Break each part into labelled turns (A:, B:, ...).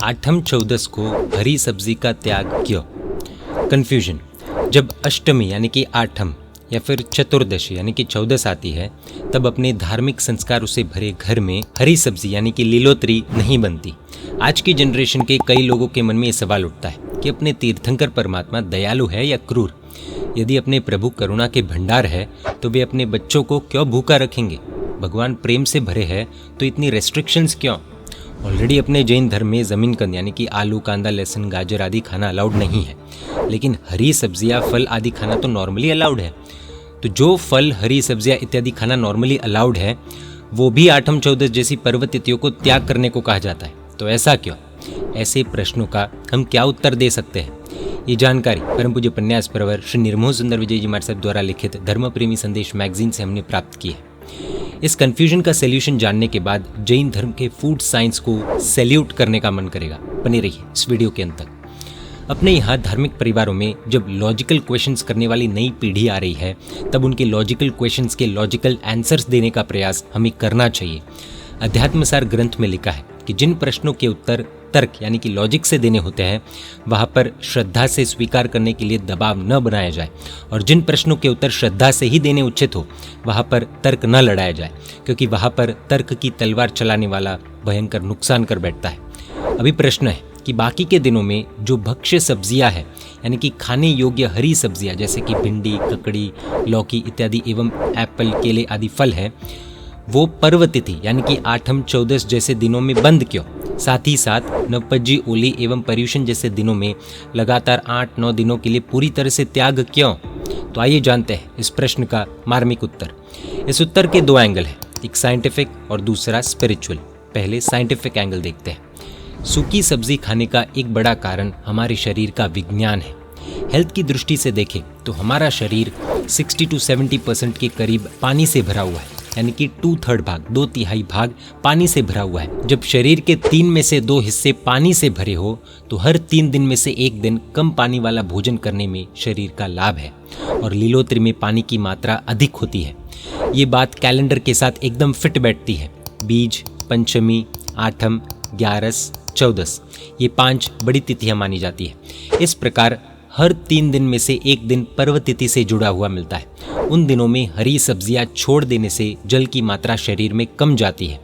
A: आठम चौदस को हरी सब्जी का त्याग क्यों? कन्फ्यूजन। जब अष्टमी यानी कि आठम या फिर चतुर्दशी यानी कि चौदस आती है, तब अपने धार्मिक संस्कारों से भरे घर में हरी सब्जी यानी कि लीलोतरी नहीं बनती। आज की जनरेशन के कई लोगों के मन में ये सवाल उठता है कि अपने तीर्थंकर परमात्मा दयालु है या क्रूर? यदि अपने प्रभु करुणा के भंडार है तो वे अपने बच्चों को क्यों भूखा रखेंगे? भगवान प्रेम से भरे हैं तो इतनी रेस्ट्रिक्शंस क्यों? ऑलरेडी अपने जैन धर्म में ज़मीन कंद यानी कि आलू, कांदा, लहसुन, गाजर आदि खाना अलाउड नहीं है, लेकिन हरी सब्जियां, फल आदि खाना तो नॉर्मली अलाउड है। तो जो फल, हरी सब्जियां इत्यादि खाना नॉर्मली अलाउड है, वो भी आठम चौदस जैसी पर्व तिथियों को त्याग करने को कहा जाता है। तो ऐसा क्यों? ऐसे प्रश्नों का हम क्या उत्तर दे सकते हैं? ये जानकारी परम पूज्य उपन्यास परवर श्री निर्मोह सुंदर विजय जी महाराज साहब द्वारा लिखित धर्म प्रेमी संदेश मैगजीन से हमने प्राप्त की है। इस कंफ्यूजन का सॉल्यूशन जानने के बाद जैन धर्म के फूड साइंस को सैल्यूट करने का मन करेगा। बने रहिए इस वीडियो के अंत तक। अपने यहाँ धार्मिक परिवारों में जब लॉजिकल क्वेश्चंस करने वाली नई पीढ़ी आ रही है, तब उनके लॉजिकल क्वेश्चंस के लॉजिकल आंसर्स देने का प्रयास हमें करना चाहिए। अध्यात्मसार ग्रंथ में लिखा है कि जिन प्रश्नों के उत्तर तर्क यानी कि लॉजिक से देने होते हैं, वहाँ पर श्रद्धा से स्वीकार करने के लिए दबाव न बनाया जाए, और जिन प्रश्नों के उत्तर श्रद्धा से ही देने उचित हो, वहाँ पर तर्क न लड़ाया जाए, क्योंकि वहाँ पर तर्क की तलवार चलाने वाला भयंकर नुकसान कर बैठता है। अभी प्रश्न है कि बाकी के दिनों में जो भक्ष्य सब्जियां हैं, यानी कि खाने योग्य हरी सब्जियां जैसे कि भिंडी, ककड़ी, लौकी इत्यादि एवं एप्पल, केले आदि फल हैं, वो पर्व तिथि यानी कि आठम चौदस जैसे दिनों में बंद क्यों? साथ ही साथ नवपज्जी, ओली एवं पर्युषण जैसे दिनों में लगातार 8-9 दिनों के लिए पूरी तरह से त्याग क्यों? तो आइए जानते हैं इस प्रश्न का मार्मिक उत्तर। इस उत्तर के दो एंगल हैं, एक साइंटिफिक और दूसरा स्पिरिचुअल। पहले साइंटिफिक एंगल देखते हैं। सूखी सब्जी खाने का एक बड़ा कारण हमारे शरीर का विज्ञान है। हेल्थ की दृष्टि से देखें तो हमारा शरीर 60 to 70% के करीब पानी से भरा हुआ है, यानी कि 2/3 भाग, 2/3 भाग पानी से भरा हुआ है। जब शरीर के 3 में से 2 हिस्से पानी से भरे हो, तो हर 3 दिन में से 1 दिन कम पानी वाला भोजन करने में शरीर का लाभ है, और लीलोतरी में पानी की मात्रा अधिक होती है। ये बात कैलेंडर के साथ एकदम फिट बैठती है। बीज, पंचमी, आठम, 11, 14 ये 5 बड़ी तिथियां मानी जाती है। इस प्रकार हर 3 दिन में से 1 दिन पर्व तिथि से जुड़ा हुआ मिलता है। उन दिनों में हरी सब्जियां छोड़ देने से जल की मात्रा शरीर में कम जाती है।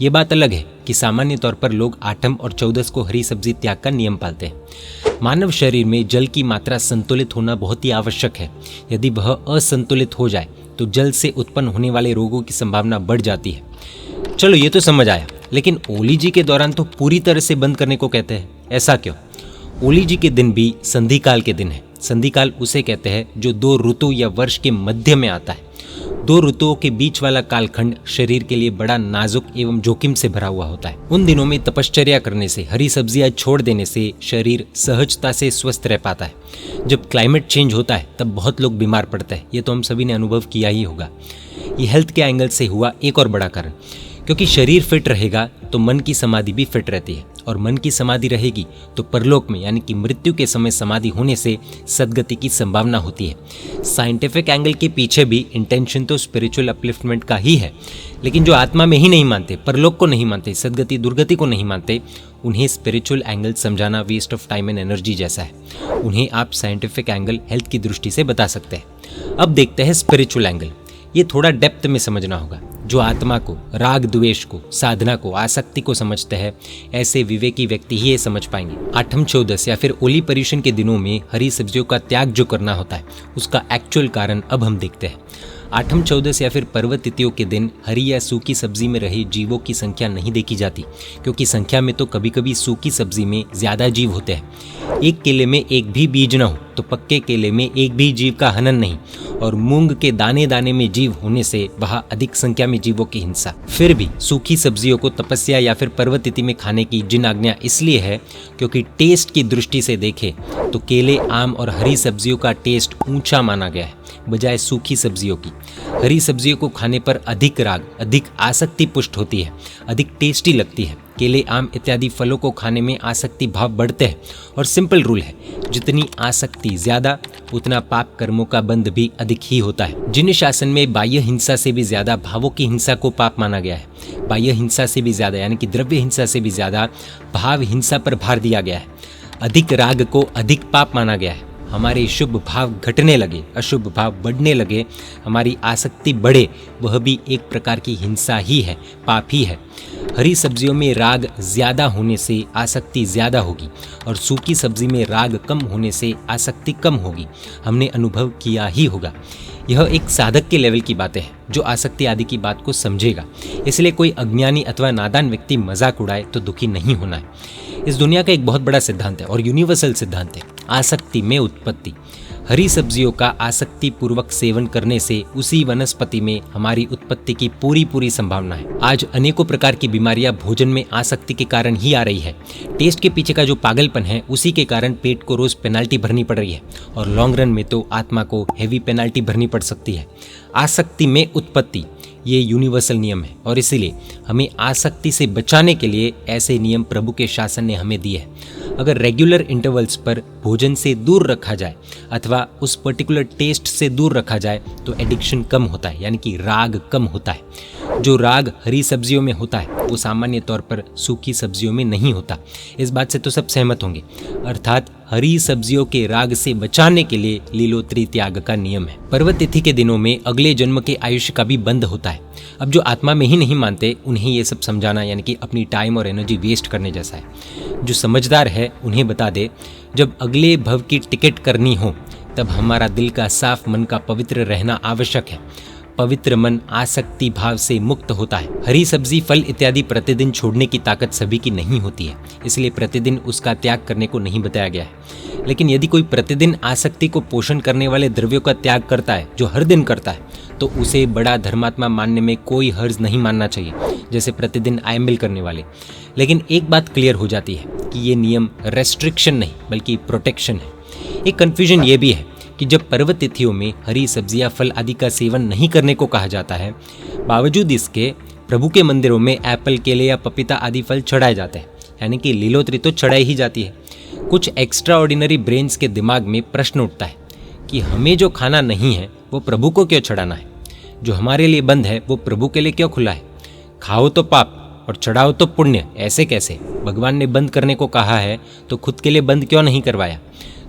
A: ये बात अलग है कि सामान्य तौर पर लोग आठम और चौदस को हरी सब्जी त्याग का नियम पालते हैं। मानव शरीर में जल की मात्रा संतुलित होना बहुत ही आवश्यक है। यदि वह असंतुलित हो जाए तो जल से उत्पन्न होने वाले रोगों की संभावना बढ़ जाती है। चलो ये तो समझ आया, लेकिन ओली जी के दौरान तो पूरी तरह से बंद करने को कहते हैं, ऐसा क्यों? ओली जी के दिन भी संधिकाल के दिन है। संधिकाल उसे कहते हैं जो 2 ऋतु या वर्ष के मध्य में आता है। 2 ऋतुओं के बीच वाला कालखंड शरीर के लिए बड़ा नाजुक एवं जोखिम से भरा हुआ होता है। उन दिनों में तपश्चर्या करने से, हरी सब्जियां छोड़ देने से शरीर सहजता से स्वस्थ रह पाता है। जब क्लाइमेट चेंज होता है तब बहुत लोग बीमार पड़ते हैं। ये तो हम सभी ने अनुभव किया ही होगा। ये हेल्थ के एंगल से हुआ एक और बड़ा कारण, क्योंकि शरीर फिट रहेगा तो मन की समाधि भी फिट रहती है, और मन की समाधि रहेगी तो परलोक में यानी कि मृत्यु के समय समाधि होने से सद्गति की संभावना होती है। साइंटिफिक एंगल के पीछे भी इंटेंशन तो स्पिरिचुअल अपलिफ्टमेंट का ही है, लेकिन जो आत्मा में ही नहीं मानते, परलोक को नहीं मानते, सद्गति दुर्गति को नहीं मानते, उन्हें स्पिरिचुअल एंगल समझाना waste of time and energy जैसा है। उन्हें आप साइंटिफिक एंगल हेल्थ की दृष्टि से बता सकते हैं। अब देखते हैं स्पिरिचुअल एंगल। ये थोड़ा डेप्थ में समझना होगा। जो आत्मा को, राग द्वेष को, साधना को, आसक्ति को समझते हैं, ऐसे विवेकी व्यक्ति ही ये समझ पाएंगे। आठम चौदस या फिर ओली पर्युषण के दिनों में हरी सब्जियों का त्याग जो करना होता है, उसका एक्चुअल कारण अब हम देखते हैं। आठम चौदस या फिर पर्व तिथियों के दिन हरी या सूखी सब्जी में रहे जीवों की संख्या नहीं देखी जाती, क्योंकि संख्या में तो कभी कभी सूखी सब्जी में ज्यादा जीव होते हैं। एक केले में एक भी बीज न हो तो पक्के केले में एक भी जीव का हनन नहीं, और मूंग के दाने दाने में जीव होने से वहाँ अधिक संख्या में जीवों की हिंसा। फिर भी सूखी सब्जियों को तपस्या या फिर पर्व तिथि में खाने की जिन आज्ञा इसलिए है क्योंकि टेस्ट की दृष्टि से देखें तो केले, आम और हरी सब्जियों का टेस्ट ऊंचा माना गया है बजाय सूखी सब्जियों की। हरी सब्जियों को खाने पर अधिक राग, अधिक आसक्ति पुष्ट होती है, अधिक टेस्टी लगती है, केले, आम इत्यादि फलों को खाने में आसक्ति भाव बढ़ते हैं। और सिंपल रूल है, जितनी आसक्ति ज्यादा उतना पाप कर्मों का बंध भी अधिक ही होता है। जिन शासन में बाह्य हिंसा से भी ज्यादा भावों की हिंसा को पाप माना गया है, बाह्य हिंसा से भी ज्यादा यानी कि द्रव्य हिंसा से भी ज्यादा भाव हिंसा पर भार दिया गया है, अधिक राग को अधिक पाप माना गया है, हमारे शुभ भाव घटने लगे, अशुभ भाव बढ़ने लगे, हमारी आसक्ति बढ़े, वह भी एक प्रकार की हिंसा ही है, पाप ही है। हरी सब्जियों में राग ज्यादा होने से आसक्ति ज्यादा होगी और सूखी सब्जी में राग कम होने से आसक्ति कम होगी। हमने अनुभव किया ही होगा। यह एक साधक के लेवल की बातें हैं जो आसक्ति आदि की बात को समझेगा। इसलिए कोई अज्ञानी अथवा नादान व्यक्ति मजाक उड़ाए तो दुखी नहीं होना है। इस दुनिया का एक बहुत बड़ा सिद्धांत है और यूनिवर्सल सिद्धांत है, आसक्ति में उत्पत्ति। हरी सब्जियों का आसक्ति पूर्वक सेवन करने से उसी वनस्पति में हमारी उत्पत्ति की पूरी संभावना है। आज अनेकों प्रकार की बीमारियां भोजन में आसक्ति के कारण ही आ रही है। टेस्ट के पीछे का जो पागलपन है, उसी के कारण पेट को रोज पेनाल्टी भरनी पड़ रही है और लॉन्ग रन में तो आत्मा को हेवी पेनाल्टी भरनी पड़ सकती है। आसक्ति में उत्पत्ति ये यूनिवर्सल नियम है और इसीलिए हमें आसक्ति से बचाने के लिए ऐसे नियम प्रभु के शासन ने हमें दिए हैं। अगर रेगुलर इंटरवल्स पर भोजन से दूर रखा जाए अथवा उस पर्टिकुलर टेस्ट से दूर रखा जाए तो एडिक्शन कम होता है, यानी कि राग कम होता है। जो राग हरी सब्जियों में होता है वो सामान्य तौर पर सूखी सब्जियों में नहीं होता। इस बात से तो सब सहमत होंगे। अर्थात हरी सब्जियों के राग से बचाने के लिए लीलोत्री त्याग का नियम है। पर्व तिथि के दिनों में अगले जन्म के आयुष्य का भी बंध होता है। अब जो आत्मा में ही नहीं मानते उन्हें ये सब समझाना यानी कि अपनी टाइम और एनर्जी वेस्ट करने जैसा है। जो समझदार है उन्हें बता दे, जब अगले भव की टिकट करनी हो तब हमारा दिल का साफ, मन का पवित्र रहना आवश्यक है। पवित्र मन आसक्ति भाव से मुक्त होता है। हरी सब्जी, फल इत्यादि प्रतिदिन छोड़ने की ताकत सभी की नहीं होती है, इसलिए प्रतिदिन उसका त्याग करने को नहीं बताया गया है। लेकिन यदि कोई प्रतिदिन आसक्ति को पोषण करने वाले द्रव्यों का त्याग करता है, जो हर दिन करता है, तो उसे बड़ा धर्मात्मा मानने में कोई हर्ज नहीं मानना चाहिए, जैसे प्रतिदिन आयम्बिल करने वाले। लेकिन एक बात क्लियर हो जाती है कि ये नियम रेस्ट्रिक्शन नहीं बल्कि प्रोटेक्शन है। एक कन्फ्यूजन ये भी है कि जब पर्व तिथियों में हरी सब्जियां, फल आदि का सेवन नहीं करने को कहा जाता है, बावजूद इसके प्रभु के मंदिरों में एप्पल, केले या पपीता आदि फल चढ़ाए जाते हैं, यानी कि लीलोत्री तो चढ़ाई ही जाती है। कुछ एक्स्ट्रा ऑर्डिनरी ब्रेन्स के दिमाग में प्रश्न उठता है कि हमें जो खाना नहीं है वो प्रभु को क्यों चढ़ाना है, जो हमारे लिए बंद है वो प्रभु के लिए क्यों खुला है। खाओ तो पाप और चढ़ाओ तो पुण्य, ऐसे कैसे? भगवान ने बंद करने को कहा है तो खुद के लिए बंद क्यों नहीं करवाया?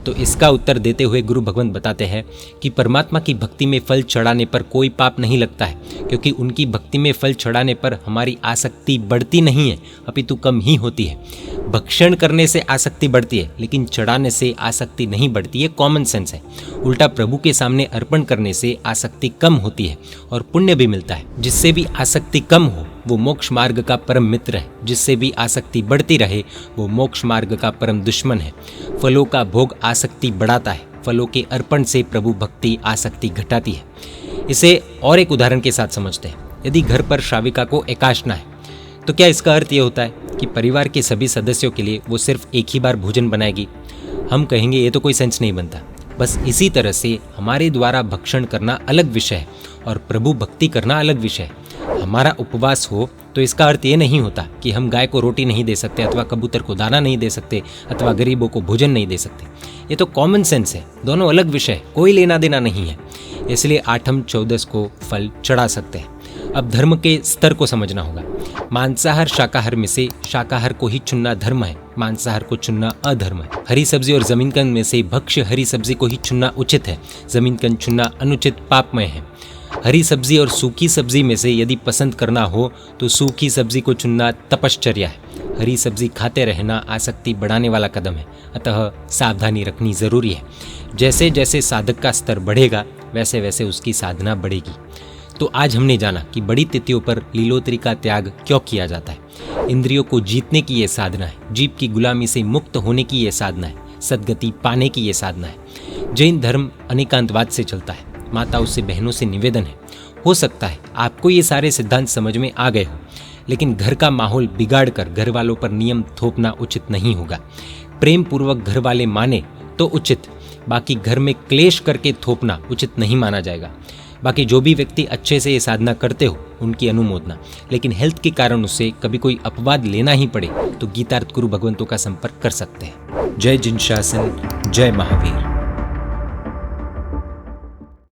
A: तो इसका उत्तर देते हुए गुरु भगवंत बताते हैं कि परमात्मा की भक्ति में फल चढ़ाने पर कोई पाप नहीं लगता है, क्योंकि उनकी भक्ति में फल चढ़ाने पर हमारी आसक्ति बढ़ती नहीं है, अपितु कम ही होती है। भक्षण करने से आसक्ति बढ़ती है लेकिन चढ़ाने से आसक्ति नहीं बढ़ती है, कॉमन सेंस है। उल्टा प्रभु के सामने अर्पण करने से आसक्ति कम होती है और पुण्य भी मिलता है। जिससे भी आसक्ति कम हो वो मोक्ष मार्ग का परम मित्र है, जिससे भी आसक्ति बढ़ती रहे वो मोक्ष मार्ग का परम दुश्मन है। फलों का भोग आसक्ति बढ़ाता है, फलों के अर्पण से प्रभु भक्ति आसक्ति घटाती है। इसे और एक उदाहरण के साथ समझते हैं। यदि घर पर श्राविका को एकाशना है तो क्या इसका अर्थ ये होता है कि परिवार के सभी सदस्यों के लिए वो सिर्फ एक ही बार भोजन बनाएगी? हम कहेंगे ये तो कोई सेंस नहीं बनता। बस इसी तरह से हमारे द्वारा भक्षण करना अलग विषय है और प्रभु भक्ति करना अलग विषय है। हमारा उपवास हो तो इसका अर्थ ये नहीं होता कि हम गाय को रोटी नहीं दे सकते अथवा कबूतर को दाना नहीं दे सकते अथवा गरीबों को भोजन नहीं दे सकते। ये तो कॉमन सेंस है, दोनों अलग विषय है, कोई लेना देना नहीं है। इसलिए आठम चौदस को फल चढ़ा सकते हैं। अब धर्म के स्तर को समझना होगा। मांसाहार शाकाहार में से शाकाहार को ही चुनना धर्म है, मांसाहार को चुनना अधर्म है। हरी सब्जी और जमीन कंद में से भक्ष्य हरी सब्जी को ही चुनना उचित है, जमीन कंद चुनना अनुचित पापमय है। हरी सब्जी और सूखी सब्जी में से यदि पसंद करना हो तो सूखी सब्जी को चुनना तपश्चर्या है। हरी सब्जी खाते रहना आसक्ति बढ़ाने वाला कदम है, अतः सावधानी रखनी जरूरी है। जैसे जैसे साधक का स्तर बढ़ेगा वैसे वैसे उसकी साधना बढ़ेगी। तो आज हमने जाना कि बड़ी तिथियों पर लीलोत्री का त्याग क्यों किया जाता है। इंद्रियों को जीतने की ये साधना है, जीव की गुलामी से मुक्त होने की ये साधना है, सद्गति पाने की ये साधना है। जैन धर्म अनेकांतवाद से चलता है। माताओं से, बहनों से निवेदन है, हो सकता है आपको ये सारे सिद्धांत समझ में आ गए हो, लेकिन घर का माहौल बिगाड़कर घर वालों पर नियम थोपना उचित नहीं होगा। प्रेम पूर्वक घर वाले माने तो उचित, बाकी घर में क्लेश करके थोपना उचित नहीं माना जाएगा। बाकी जो भी व्यक्ति अच्छे से ये साधना करते हो उनकी अनुमोदना, लेकिन हेल्थ के कारण उसे कभी कोई अपवाद लेना ही पड़े तो गीतार्थ गुरु भगवंतों का संपर्क कर सकते हैं। जय जिनशासन, जय महावीर।